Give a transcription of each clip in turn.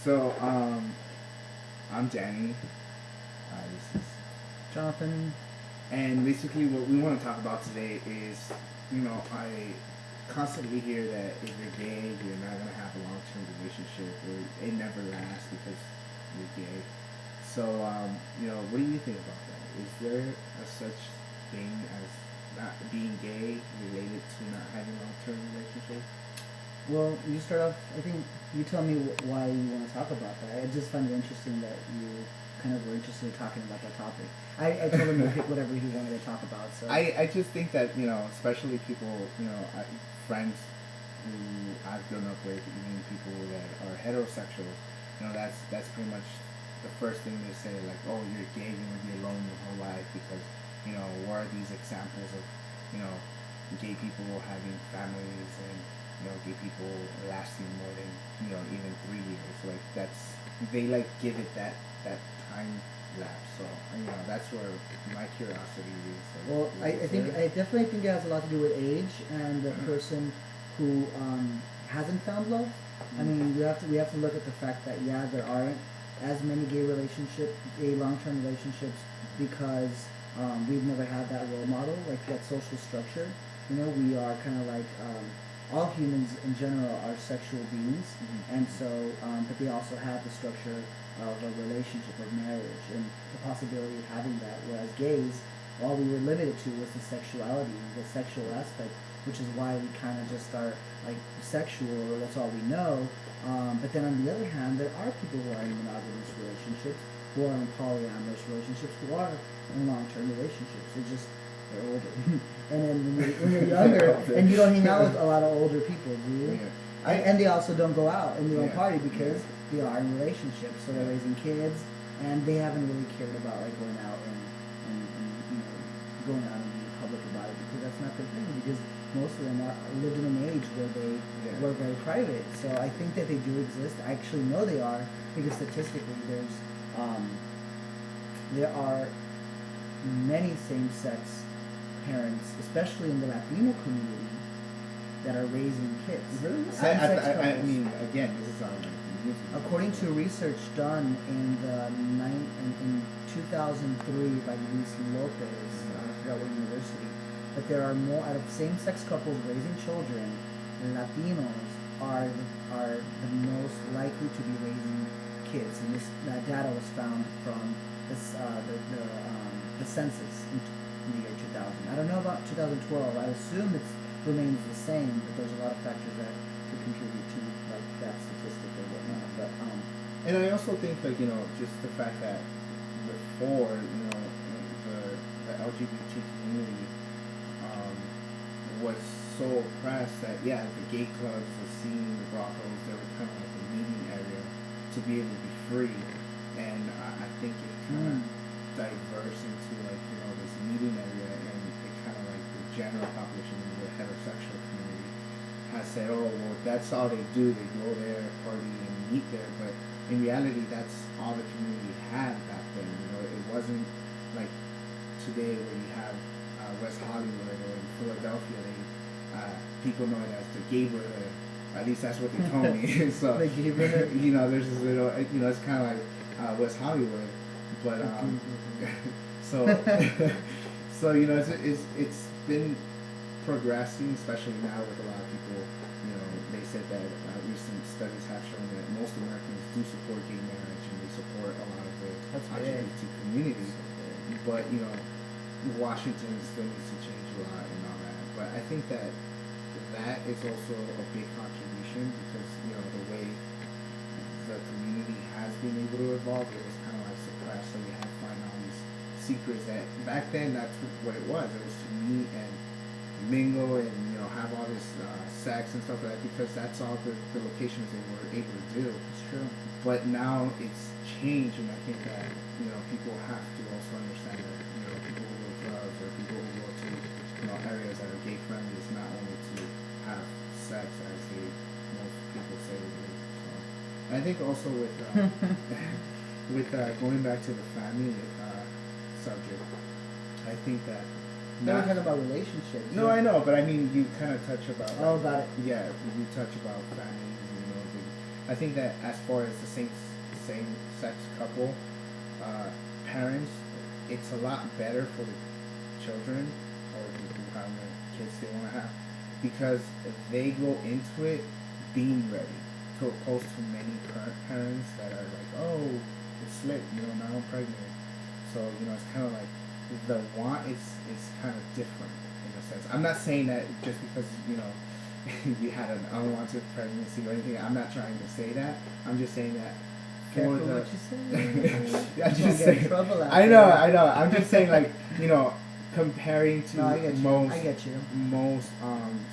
So, I'm Danny. This is, Jonathan. and basically, what we want to talk about today is, I constantly hear that if you're gay, you're not gonna have a long-term relationship, or it never lasts because you're gay. So, what do you think about that? Is there a such thing as not being gay related to not having long-term relationship? Well, you start off. I think you tell me why you want to talk about that. I just find it interesting that you kind of were interested in talking about that topic. I told him to pick whatever he wanted to talk about. So I just think that especially people, friends who I've grown up with, even people that are heterosexual, that's pretty much the first thing they say, like, oh, you're gay, you're gonna be alone your whole life because what are these examples of you know gay people having families and gay people lasting more than even 3 years. Like that's they like give it that time lapse. So that's where my curiosity is. well, I think I definitely think it has a lot to do with age and the person who hasn't found love. I mean, we have to look at the fact that yeah, there aren't as many gay long-term relationships because we've never had that role model, like that social structure. We are kind of like all humans in general are sexual beings, and so but they also have the structure of a relationship of marriage and the possibility of having that. Whereas gays, all we were limited to was the sexuality, the sexual aspect, which is why we kind of just are like sexual, or that's all we know. But then on the other hand, there are people who are in monogamous relationships, who are in polyamorous relationships, who are in long-term relationships. They're older. And then when you're younger, and you don't hang out with a lot of older people, do you? Yeah. And they also don't go out and they don't Yeah. party because they are in relationships. So they're raising kids, and they haven't really cared about like going out and going out and being public about it because that's not their thing. Because most of them lived in an age where they were very private. So I think that they do exist. I actually know they are because statistically, there are many same-sex parents, especially in the Latino community, that are raising kids. Really? Same-sex I couples. mean, again, this is on YouTube. According to research done in 2003 by Luis Lopez, I forgot what university, but there are more out of same-sex couples raising children. Latinos are the most likely to be raising kids, and that data was found from the census in the year 2000. I don't know about 2012. I assume it remains the same, but there's a lot of factors that could contribute to like that statistic or whatnot. But And I also think like just the fact that before the LGBT community was so oppressed that the gay clubs, the scene, the brothels, they were kind of like a meeting area to be able to be free, and I think it kind of diverse into like this meeting area, and it kind of like the general population in the heterosexual community has said, oh well, that's all they do. They go there, party, and meet there. But in reality, that's all the community had back then. It wasn't like today where you have West Hollywood or in Philadelphia. People know it as the gayborhood. At least that's what they told me. So the gayborhood. There's this little. It's kind of like West Hollywood, but so so it's been progressing, especially now with a lot of people. They said that recent studies have shown that most Americans do support gay marriage and they support a lot of the LGBT community. But Washington still needs to change a lot and all that. But I think that is also a big contribution because the way the community has been able to evolve, it was kind of like suppressed. So you had to find all these secrets that back then that's what it was. It was to meet and mingle and have all this sex and stuff like that because that's all the locations they were able to do. It's true. But now it's changed, and I think that people have to also understand that people who go to clubs or people who go to areas that are gay friendly is not only to have sex as most people say it is. So I think also with with going back to the family subject, I think that Now we're talking about relationships. no, I know, but I mean, you kind of touch about. Oh, got it. Yeah, you touch about families, I think that as far as the same sex couple, parents, it's a lot better for the children or how many kids they want to have because they go into it being ready, to opposed to many parents that are like, oh, it's lit, now I'm pregnant. So it's kind of like the want is kind of different in a sense. I'm not saying that just because you had an unwanted pregnancy or anything. I'm not trying to say that. I'm just saying that for Careful the. what you say. I'm just Don't get saying. in trouble out I know. there. I'm just saying, like, comparing to No, I get you. I get you. most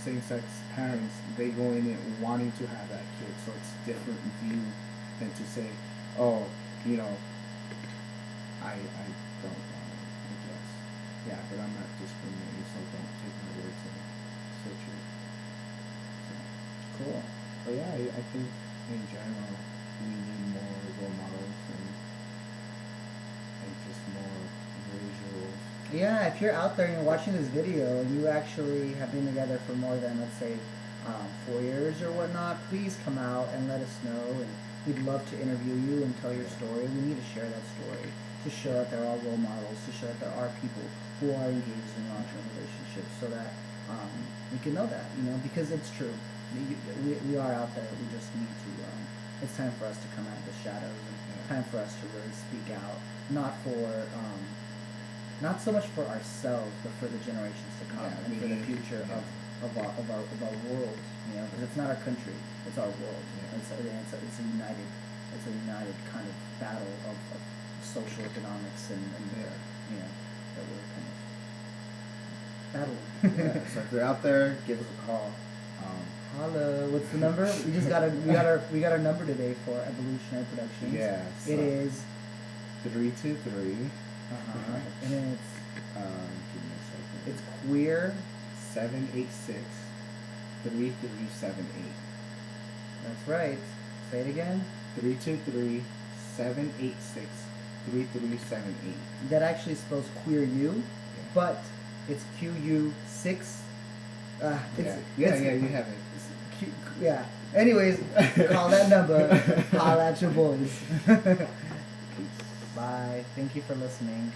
same-sex parents, they go in it wanting to have that kid, so it's different view than to say, oh, I don't want it, I guess. Yeah, but I'm not discriminating, so don't take my words in so true. Cool. But yeah, I think in general we need more role models and just more visuals. Yeah, if you're out there and you're watching this video and you actually have been together for more than, let's say, 4 years or whatnot, please come out and let us know. And we'd love to interview you and tell your story. We need to share that story to show that there are role models, to show that there are people who are engaged in long-term relationships, so that we can know that, because it's true. We are out there. We just need to. It's time for us to come out of the shadows, and time for us to really speak out, not so much for ourselves, but for the generations to come and for the future of our world. Because it's not our country; it's our world. It's a united kind of battle of social economics and that we're kind of battling. So if you're out there, give us a call. Holla! What's the number? We got our number today for Evolutionary Productions. Yeah. So it is 323. And then it's Give me a second. it's queer 786 3378. That's right. Say it again. 323 786 3378. That actually spells queer U, but it's QU6. Yeah, you have it. Yeah. Anyways, call that number. Holla at your boys. Peace. Bye. Thank you for listening.